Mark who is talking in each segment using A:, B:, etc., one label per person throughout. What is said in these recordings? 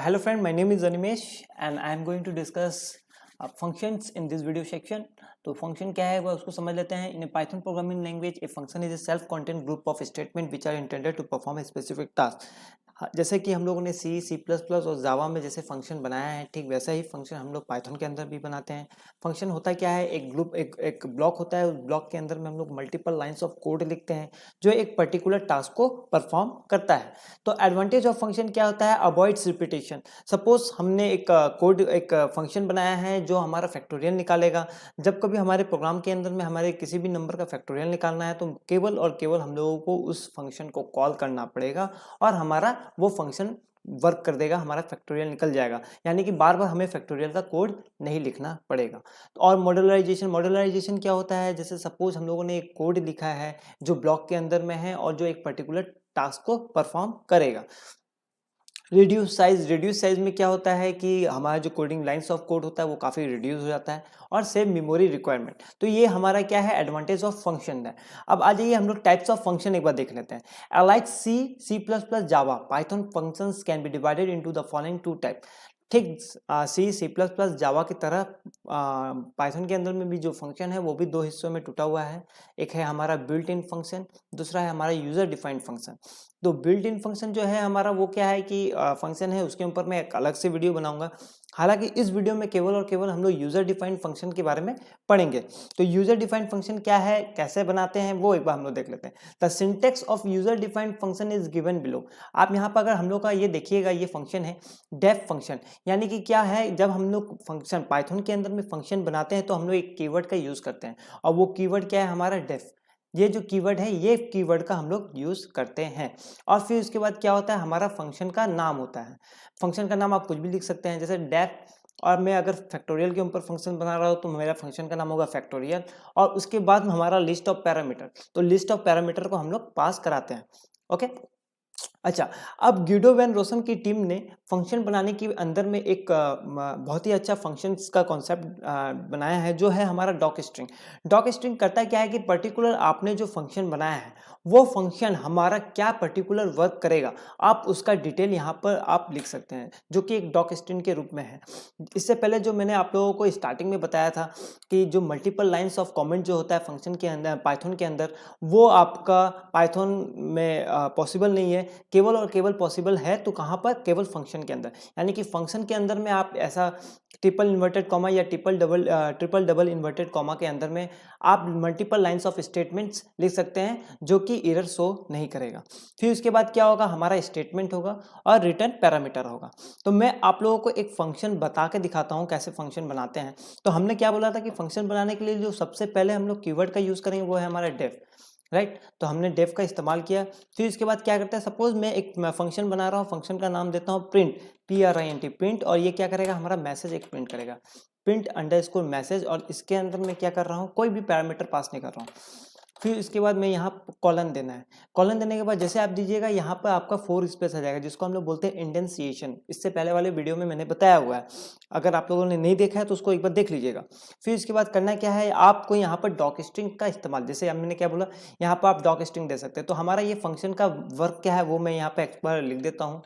A: Hello friend, my name is Animesh and I am going to discuss functions in this video section. तो function क्या है वो उसको समझ लेते हैं. In python programming language a function is a self content group of statement which are intended to perform a specific task. जैसे कि हम लोगों ने सी प्लस प्लस और जावा में जैसे फंक्शन बनाया है, ठीक वैसा ही फंक्शन हम लोग पाइथन के अंदर भी बनाते हैं. फंक्शन होता क्या है, एक ग्रुप एक ब्लॉक होता है. उस ब्लॉक के अंदर में हम लोग मल्टीपल लाइंस ऑफ कोड लिखते हैं जो एक पर्टिकुलर टास्क को परफॉर्म करता है. तो एडवांटेज ऑफ फंक्शन क्या होता है, अवॉइड्स रिपीटेशन. सपोज हमने एक फंक्शन बनाया है जो हमारा फैक्टोरियल निकालेगा. जब कभी हमारे प्रोग्राम के अंदर में हमारे किसी भी नंबर का फैक्टोरियल निकालना है तो केवल और केवल हम लोगों को उस फंक्शन को कॉल करना पड़ेगा और हमारा वो फंक्शन वर्क कर देगा, हमारा फैक्टोरियल निकल जाएगा. यानी कि बार बार हमें फैक्टोरियल का कोड नहीं लिखना पड़ेगा. और मॉड्यूलराइजेशन क्या होता है, जैसे सपोज हम लोगों ने एक कोड लिखा है जो ब्लॉक के अंदर में है और जो एक पर्टिकुलर टास्क को परफॉर्म करेगा. रिड्यूस साइज में क्या होता है कि हमारा जो कोडिंग लाइंस ऑफ कोड होता है वो काफ़ी रिड्यूस हो जाता है. और सेव मेमोरी रिक्वायरमेंट. तो ये हमारा क्या है, एडवांटेज ऑफ फंक्शन है. अब आ जाइए हम लोग टाइप्स ऑफ फंक्शन एक बार देख लेते हैं. Like C plus plus Java python functions can be divided into the following two type. ठीक, सी प्लस प्लस जावा की तरह पाइथन के अंदर में भी जो फंक्शन है वो भी दो हिस्सों में टूटा हुआ है. एक है हमारा बिल्ट इन फंक्शन, दूसरा है हमारा यूजर डिफाइंड फंक्शन. तो बिल्ट इन फंक्शन जो है हमारा वो क्या है कि फंक्शन है, उसके ऊपर मैं एक अलग से वीडियो बनाऊंगा. हालांकि इस वीडियो में केवल और केवल हम लोग यूजर डिफाइंड फंक्शन के बारे में पढ़ेंगे. तो यूजर डिफाइंड फंक्शन क्या है, कैसे बनाते हैं, वो एक बार हम लोग देख लेते हैं. The syntax of user defined function is given below. आप यहाँ पर अगर हम लोग का ये देखिएगा, ये फंक्शन है डेफ फंक्शन. यानी कि क्या है, जब हम लोग फंक्शन पाइथन के अंदर में फंक्शन बनाते हैं तो हम लोग एक कीवर्ड का यूज करते हैं और वो कीवर्ड क्या है, हमारा डेफ. ये जो कीवर्ड है, ये कीवर्ड का हम लोग यूज करते हैं. और फिर उसके बाद क्या होता है, हमारा फंक्शन का नाम होता है. फंक्शन का नाम आप कुछ भी लिख सकते हैं, जैसे डेफ. और मैं अगर फैक्टोरियल के ऊपर फंक्शन बना रहा हूँ तो मेरा फंक्शन का नाम होगा फैक्टोरियल. और उसके बाद हमारा लिस्ट ऑफ पैरामीटर. तो लिस्ट ऑफ पैरामीटर को हम लोग पास कराते हैं. ओके. अच्छा, अब गिडो वैन रोसम की टीम ने फंक्शन बनाने के अंदर में एक बहुत ही अच्छा फंक्शंस का कॉन्सेप्ट बनाया है जो है हमारा डॉक स्ट्रिंग. डॉक स्ट्रिंग करता क्या है कि पर्टिकुलर आपने जो फंक्शन बनाया है वो फंक्शन हमारा क्या पर्टिकुलर वर्क करेगा, आप उसका डिटेल यहाँ पर आप लिख सकते हैं जो कि एक डॉक स्ट्रिंग के रूप में है. इससे पहले जो मैंने आप लोगों को स्टार्टिंग में बताया था कि जो मल्टीपल लाइन्स ऑफ कमेंट जो होता है फंक्शन के अंदर पाइथन के अंदर, वो आपका पाइथन में पॉसिबल नहीं है. केवल और केवल पॉसिबल है तो कहाँ पर, केवल फंक्शन के अंदर. यानी कि फंक्शन के अंदर में आप ऐसा ट्रिपल इन्वर्टेड कॉमा या ट्रिपल डबल इन्वर्टेड कॉमा के अंदर में आप मल्टीपल लाइंस ऑफ स्टेटमेंट्स लिख सकते हैं जो कि एरर शो नहीं करेगा. फिर उसके बाद क्या होगा, हमारा स्टेटमेंट होगा और रिटर्न पैरामीटर होगा. तो मैं आप लोगों को एक फंक्शन बता के दिखाता हूँ कैसे फंक्शन बनाते हैं. तो हमने क्या बोला था कि फंक्शन बनाने के लिए जो सबसे पहले हम लोग कीवर्ड का यूज करेंगे वो है हमारा डेफ. राइट. तो हमने डेफ का इस्तेमाल किया. फिर इसके बाद क्या करते हैं, सपोज मैं एक फंक्शन बना रहा हूँ, फंक्शन का नाम देता हूँ प्रिंट, PRINT प्रिंट. और ये क्या करेगा, हमारा मैसेज एक प्रिंट करेगा, प्रिंट अंडरस्कोर मैसेज. और इसके अंदर मैं क्या कर रहा हूँ, कोई भी पैरामीटर पास नहीं कर रहा हूँ. फिर इसके बाद मैं यहाँ कॉलन देना है. कॉलन देने के बाद जैसे आप दीजिएगा यहाँ पर आपका 4 स्पेस आ जाएगा जिसको हम लोग बोलते हैं इंडेंसिएशन. इससे पहले वाले वीडियो में मैंने बताया हुआ है, अगर आप लोगों ने नहीं देखा है तो उसको एक बार देख लीजिएगा. फिर इसके बाद करना क्या है, आपको यहाँ पर डॉक स्ट्रिंग का इस्तेमाल, जैसे मैंने क्या बोला, यहाँ पर आप डॉक स्ट्रिंग दे सकते हैं. तो हमारा ये फंक्शन का वर्क क्या है वो मैं यहाँ पे एक बार लिख देता हूँ.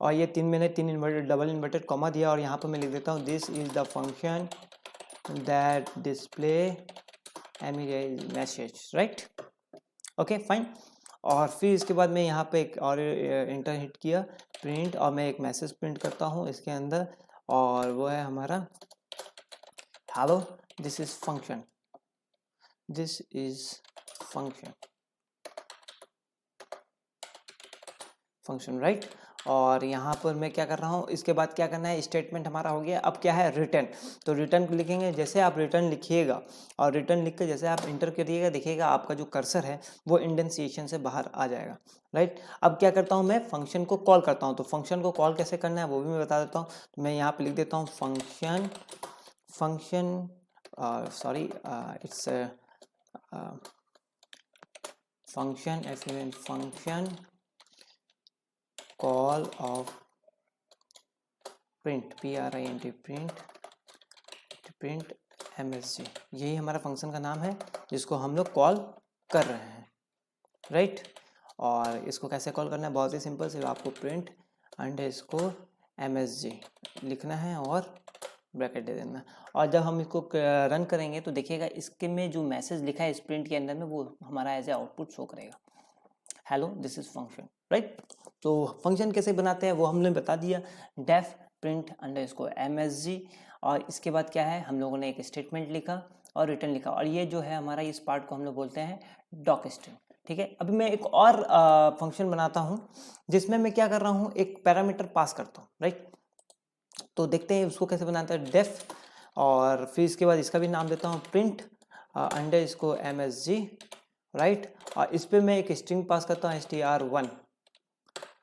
A: और ये मैंने तीन इन्वर्टेड डबल इन्वर्टेड कॉमा दिया और यहाँ पर मैं लिख देता हूँ this is the function that display message. Right. Okay fine. और फिर इसके बाद मैं यहाँ पे एक और इंटर हिट किया प्रिंट, और मैं एक मैसेज प्रिंट करता हूँ इसके अंदर, और वो है हमारा hello this is function, this is function. Right. और यहाँ पर मैं क्या कर रहा हूँ, इसके बाद क्या करना है, स्टेटमेंट हमारा हो गया. अब क्या है, रिटर्न. तो रिटर्न लिखेंगे, जैसे आप रिटर्न लिखिएगा और रिटर्न लिख के जैसे आप इंटर करिएगा, देखिएगा आपका जो कर्सर है वो इंडेंसिएशन से बाहर आ जाएगा. राइट. अब क्या करता हूँ, मैं फंक्शन को कॉल करता हूँ. तो फंक्शन को कॉल कैसे करना है वो भी मैं बता देता हूँ. तो मैं यहाँ पर लिख देता हूँ function sorry its function call of print, print MSG. यही हमारा फंक्शन का नाम है जिसको हम लोग कॉल कर रहे हैं. राइट. और इसको कैसे कॉल करना है, बहुत ही सिंपल. सिर्फ आपको प्रिंट अंडरस्कोर MSG लिखना है और ब्रैकेट दे देना। और जब हम इसको रन करेंगे तो देखिएगा इसके में जो मैसेज लिखा है स्प्रिंट के अंदर में वो हमारा एज ए आउटपुट शो करेगा, hello this is function, right. तो फंक्शन कैसे बनाते हैं वो हमने बता दिया, डेफ प्रिंट अंडरस्कोर MSG। और इसके बाद क्या है, हम लोगों ने एक स्टेटमेंट लिखा और रिटर्न लिखा, और ये जो है हमारा इस पार्ट को हम लोग बोलते हैं डॉक स्ट्रिंग, ठीक है। अभी मैं एक और फंक्शन बनाता हूँ जिसमें मैं क्या कर रहा हूँ, एक पैरामीटर पास करता हूँ, राइट। तो देखते हैं उसको कैसे बनाता है, डेफ, और फिर इसके बाद इसका भी नाम देता हूँ प्रिंट अंडरस्कोर MSG, राइट। और इस पर मैं एक स्ट्रिंग पास करता हूँ str1,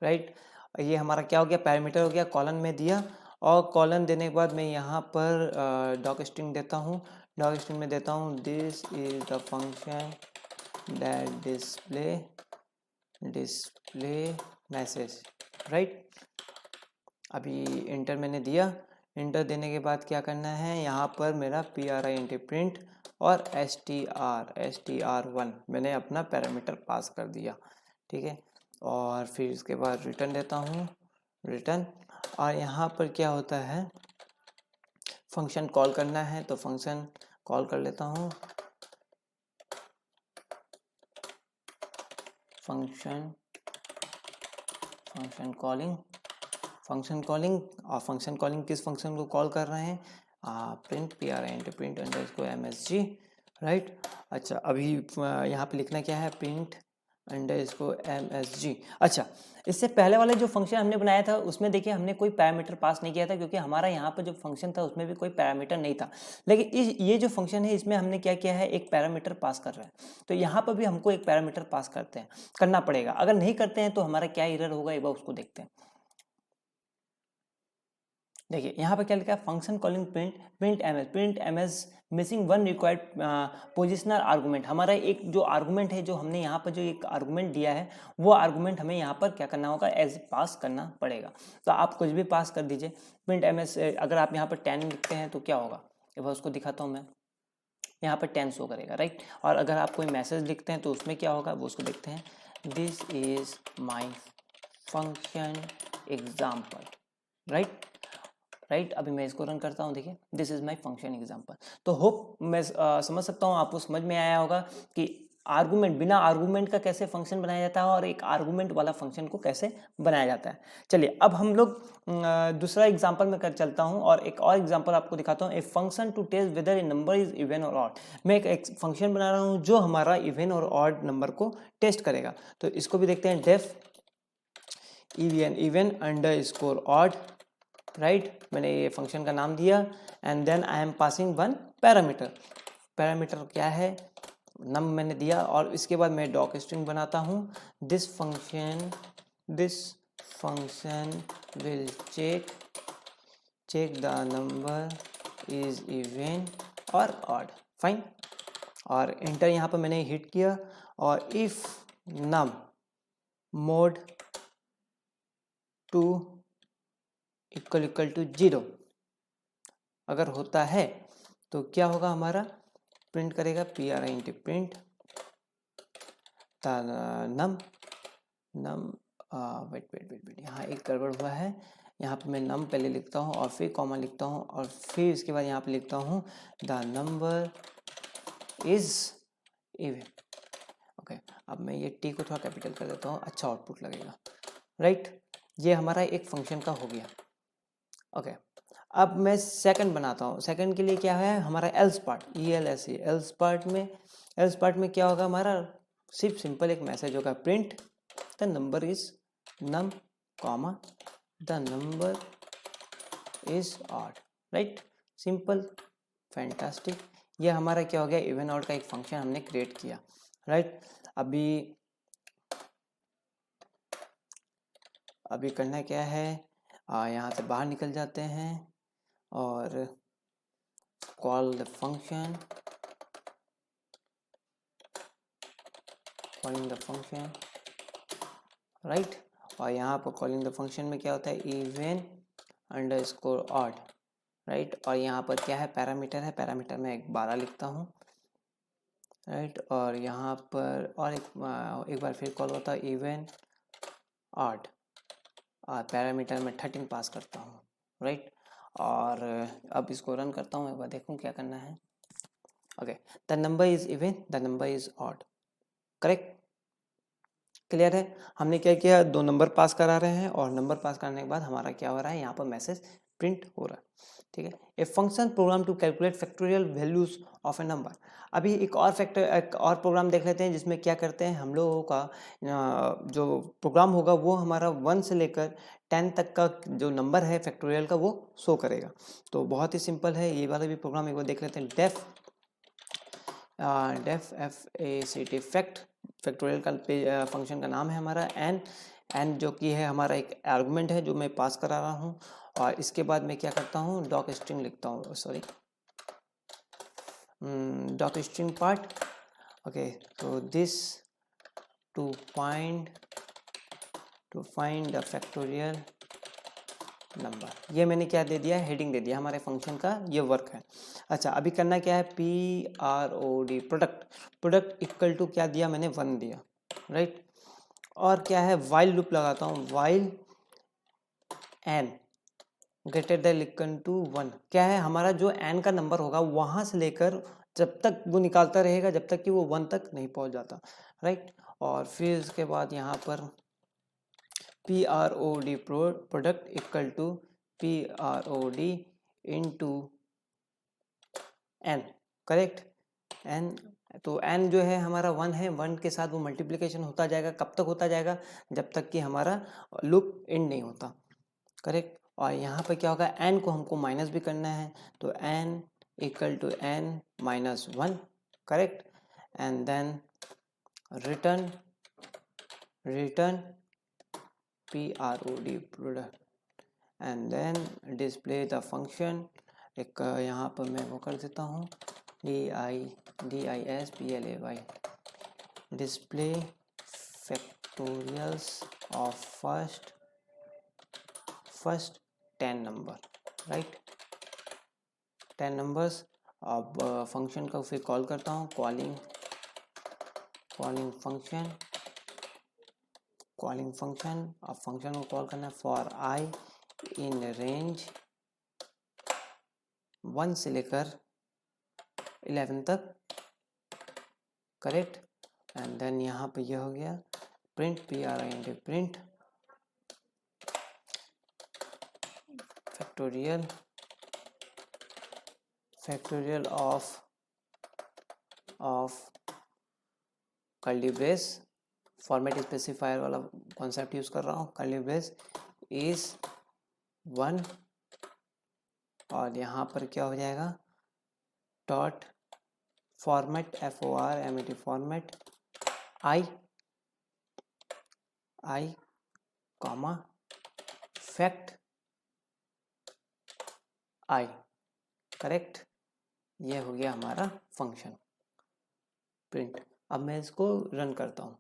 A: राइट। ये हमारा क्या हो गया, पैरामीटर हो गया, कॉलन में दिया, और कॉलन देने के बाद मैं यहाँ पर डॉक स्ट्रिंग देता हूँ। डॉक स्ट्रिंग में देता हूँ this is the function that display message, right. अभी इंटर मैंने दिया, इंटर देने के बाद क्या करना है, यहाँ पर मेरा print और str1 मैंने अपना पैरामीटर पास कर दिया, ठीक है। और फिर इसके बाद रिटर्न देता हूँ, रिटर्न। और यहाँ पर क्या होता है, फंक्शन कॉल करना है, तो फंक्शन कॉल कर लेता हूँ, फंक्शन कॉलिंग। और फंक्शन कॉलिंग किस फंक्शन को कॉल कर रहे हैं, प्रिंट अंडरस्कोर MSG, राइट। अच्छा अभी यहाँ पे लिखना क्या है, प्रिंट अंडरस्कोर MSG। अच्छा, इससे पहले वाले जो फंक्शन हमने बनाया था उसमें देखिए हमने कोई पैरामीटर पास नहीं किया था, क्योंकि हमारा यहाँ पर जो फंक्शन था उसमें भी कोई पैरामीटर नहीं था। लेकिन ये जो फंक्शन है इसमें हमने क्या किया है, एक पैरामीटर पास कर रहे हैं। तो यहाँ पर भी हमको एक पैरामीटर पास करना पड़ेगा। अगर नहीं करते हैं तो हमारा क्या एरर होगा, एक बार उसको देखते हैं। देखिए यहाँ पर क्या लिखा है, function calling print MS missing one required positional argument. हमारा एक जो आर्गूमेंट है, जो हमने यहाँ पर जो एक आर्गूमेंट दिया है, वो आर्गूमेंट हमें यहाँ पर क्या करना होगा, एज पास करना पड़ेगा। तो आप कुछ भी पास कर दीजिए। प्रिंट एमएस, अगर आप यहाँ पर 10 लिखते हैं तो क्या होगा, एक बार उसको दिखाता हूँ मैं। यहाँ पर 10 शो करेगा, राइट। और अगर आप कोई मैसेज लिखते हैं तो उसमें क्या होगा वो उसको देखते हैं, this is my function example, right. अभी मैं इसको रन करता हूँ, देखिए this is my function example. तो होप मैं समझ सकता हूँ, आपको समझ में आया होगा कि आर्गुमेंट, बिना आर्गुमेंट का कैसे फंक्शन बनाया जाता है और एक आर्गुमेंट वाला फंक्शन को कैसे बनाया जाता है। चलिए अब हम लोग दूसरा एग्जांपल में कर चलता हूँ और एक और एग्जांपल आपको दिखाता हूँ। A function to test whether a number is even और ऑड। मैं एक फंक्शन बना रहा हूँ जो हमारा इवन और ऑड नंबर को टेस्ट करेगा। तो इसको भी देखते हैं, def even underscore odd, right. मैंने ये फंक्शन का नाम दिया and then I am passing one parameter. Parameter क्या है, नम मैंने दिया, और इसके बाद मैं डॉक स्ट्रिंग बनाता हूँ, this function will check the number is even और ऑड, फाइन। और इंटर यहाँ पर मैंने हिट किया, और if num mod two equal to 0 अगर होता है तो क्या होगा, हमारा प्रिंट करेगा print नम वेट यहाँ एक गड़बड़ हुआ है। यहाँ पे मैं नम पहले लिखता हूँ और फिर कॉमा लिखता हूँ और फिर इसके बाद यहाँ पे लिखता हूँ the number is even. Okay, अब मैं ये टी को थोड़ा कैपिटल कर देता हूँ, अच्छा आउटपुट लगेगा, राइट। ये हमारा एक फंक्शन का हो गया। ओके, अब मैं सेकंड बनाता हूँ। सेकंड के लिए क्या है, हमारा एल्स पार्ट, एल्स पार्ट में क्या होगा, हमारा सिर्फ सिंपल एक मैसेज होगा, print the number is num comma the number is odd, right. Simple, fantastic. ये हमारा क्या हो गया, इवन ऑड का एक फंक्शन हमने क्रिएट किया, राइट। अभी करना क्या है, यहाँ से बाहर निकल जाते हैं और call the function, calling the function, right. और यहाँ पर कॉलिंग द फंक्शन में क्या होता है, इवन अंडरस्कोर ऑड, राइट। और यहाँ पर क्या है, पैरामीटर है, पैरामीटर में एक 12 लिखता हूँ, राइट। और यहाँ पर और एक बार फिर कॉल होता है इवन ऑड, और पैरामीटर में 13 पास करता हूँ, राइट। और अब इसको रन करता हूँ, एक बार देखूँ क्या करना है। Okay, the number is even, the number is odd, correct, clear है। हमने क्या किया, दो नंबर पास करा रहे हैं और नंबर पास करने के बाद हमारा क्या हो रहा है, यहाँ पर मैसेज प्रिंट हो रहा है, ठीक है। A function program to calculate factorial values of a number. अभी एक और प्रोग्राम देख लेते हैं जिसमें क्या करते हैं हम लोगों का जो प्रोग्राम होगा वो हमारा 1 से लेकर 10 तक का जो नंबर है फैक्टोरियल का वो शो करेगा। तो बहुत ही सिंपल है, ये वाला भी प्रोग्राम एक बार देख लेते हैं। डेफ FACT फैक्ट, फैक्टोरियल का फंक्शन का नाम है हमारा। एन जो कि है हमारा एक आर्गुमेंट है जो मैं पास करा रहा हूँ। और इसके बाद मैं क्या करता हूँ, डॉक स्ट्रिंग लिखता हूँ, sorry doc string part. Okay, तो this to find the factorial number, ये मैंने क्या दे दिया, हेडिंग दे दिया, हमारे फंक्शन का ये वर्क है। अच्छा, अभी करना क्या है, PROD प्रोडक्ट इक्वल टू क्या दिया मैंने, 1 दिया, राइट। और क्या है, वाइल लूप लगाता हूँ, while n greater than equal to 1। क्या है, हमारा जो n का नंबर होगा वहां से लेकर जब तक वो निकालता रहेगा जब तक कि वो 1 तक नहीं पहुंच जाता, राइट। और फिर उसके बाद यहाँ पर PROD product equal to PROD into n, correct. n, तो n जो है हमारा 1 है, 1 के साथ वो मल्टीप्लिकेशन होता जाएगा, कब तक होता जाएगा, जब तक कि हमारा लूप एंड नहीं होता, करेक्ट। और यहाँ पर क्या होगा, n को हमको माइनस भी करना है, तो n equal to n minus 1, करेक्ट। And then return PROD product and then display the function. एक यहाँ पर मैं वो कर देता हूँ, DISPLAY, display factorials of first 10 number, right, 10 numbers. अब फंक्शन का फिर कॉल करता हूँ, कॉलिंग फंक्शन। अब फंक्शन को कॉल करना है फॉर i इन रेंज 1 से लेकर 11 तक, करेक्ट। एंड देन यहाँ पे यह हो गया print print factorial of curly brace, format specifier वाला कॉन्सेप्ट यूज कर रहा हूँ, कर्ली ब्रेस इज 1। और यहाँ पर क्या हो जाएगा, dot format FORMAT format I comma fact I, correct. ये हो गया हमारा फंक्शन प्रिंट। अब मैं इसको रन करता हूँ।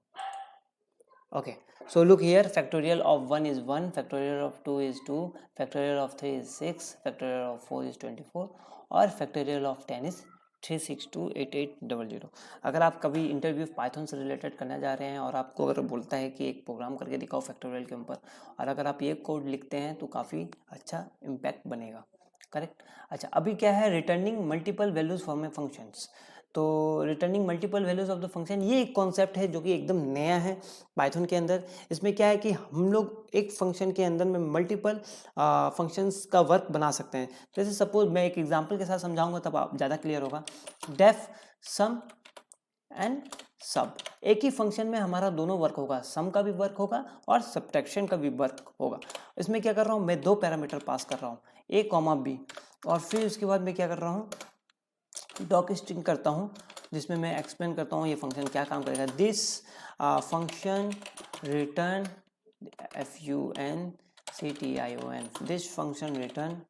A: Okay, so look here, factorial of 1 is 1, factorial of 2 is 2, factorial of 3 is 6, factorial of 4 is 24 और factorial of 10 is 3628800। अगर आप कभी इंटरव्यू पाइथन से रिलेटेड करने जा रहे हैं और आपको अगर बोलता है कि एक प्रोग्राम करके दिखाओ फैक्टोरियल के ऊपर, और अगर आप ये कोड लिखते हैं तो काफ़ी अच्छा इम्पैक्ट बनेगा, करेक्ट। अच्छा, अभी क्या है, returning multiple values for my functions. तो returning multiple values of the function, ये एक कॉन्सेप्ट है जो कि एकदम नया है पाइथन के अंदर। इसमें क्या है कि हम लोग एक फंक्शन के अंदर में मल्टीपल फंक्शंस का वर्क बना सकते हैं। जैसे सपोज मैं एक एग्जांपल के साथ समझाऊंगा तब आप ज़्यादा क्लियर होगा। डेफ सम एंड सब, एक ही फंक्शन में हमारा दोनों वर्क होगा, सम का भी वर्क होगा और सब्ट्रैक्शन का भी वर्क होगा। इसमें क्या कर रहा हूँ, मैं दो पैरामीटर पास कर रहा हूँ, a, b, और फिर उसके बाद मैं क्या कर रहा हूँ, डॉक स्ट्रिंग करता हूँ जिसमें मैं एक्सप्लेन करता हूँ ये फंक्शन क्या काम करेगा। This function return FUNCTION, this function return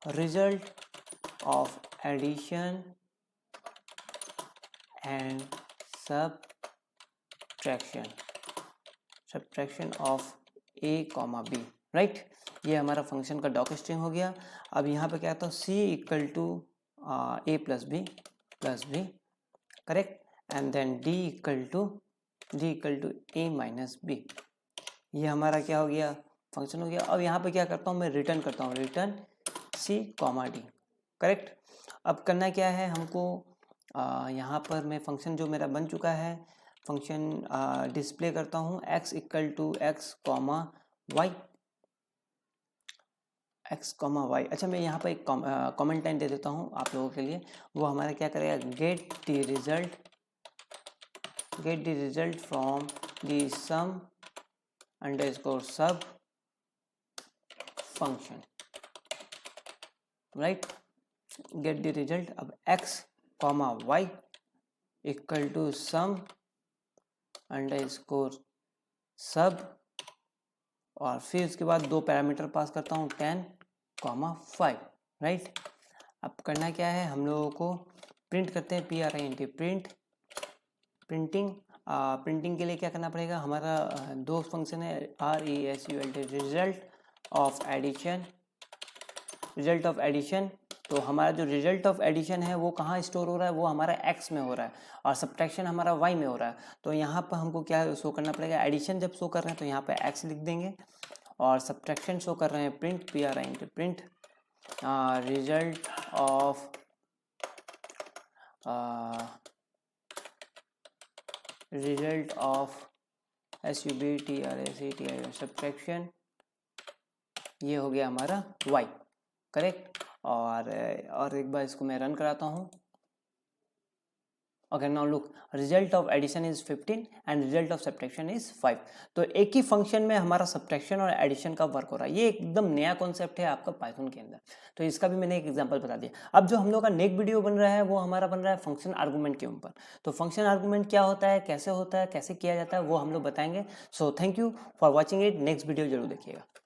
A: result of addition and subtraction of a, b, right. ये हमारा फंक्शन का डॉक स्ट्रिंग हो गया। अब यहाँ पे क्या आता है, C equal to A plus B, correct. And then D equal to A minus B, ये हमारा क्या हो गया, फंक्शन हो गया। अब यहाँ पे क्या करता हूँ मैं, रिटर्न करता हूँ, return C comma D, correct. अब करना क्या है हमको, यहाँ पर मैं फंक्शन जो मेरा बन चुका है, फंक्शन डिस्प्ले करता हूँ x equal to X comma Y, X comma Y. अच्छा मैं यहाँ पर एक कमेंट लाइन दे देता हूँ आप लोगों के लिए, वो हमारा क्या करेगा, get the result from the sum underscore sub function, right, get the result. अब x comma y equal to sum underscore sub, और फिर उसके बाद दो पैरामीटर पास करता हूँ 10, 5, राइट। अब करना क्या है हम लोगों को, प्रिंट करते हैं, PRINT, प्रिंटिंग। प्रिंटिंग के लिए क्या करना पड़ेगा, हमारा दो फंक्शन है, RESULT, रिजल्ट ऑफ एडिशन। तो हमारा जो रिजल्ट ऑफ एडिशन है वो कहाँ स्टोर हो रहा है, वो हमारा x में हो रहा है, और सब्ट्रैक्शन हमारा y में हो रहा है। तो यहाँ पर हमको क्या शो करना पड़ेगा, एडिशन जब शो कर रहे हैं तो यहाँ पे x लिख देंगे, और सब्ट्रैक्शन शो कर रहे हैं print, print result of SUBTRACTI subtraction, ये हो गया हमारा y, करेक्ट। और एक बार इसको मैं रन कराता हूँ। Okay, now look, result of addition is 15 and result of subtraction is 5। तो एक ही फंक्शन में हमारा सब्ट्रैक्शन और एडिशन का वर्क हो रहा है। ये एकदम नया कॉन्सेप्ट है आपका पाइथन के अंदर, तो इसका भी मैंने एक एग्जांपल बता दिया। अब जो हम लोग का नेक्स्ट वीडियो बन रहा है वो हमारा बन रहा है फंक्शन आर्गूमेंट के ऊपर। तो फंक्शन आर्गूमेंट क्या होता है, कैसे किया जाता है, वो हम लोग बताएंगे। So thank you for watching it, next video जरूर देखिएगा।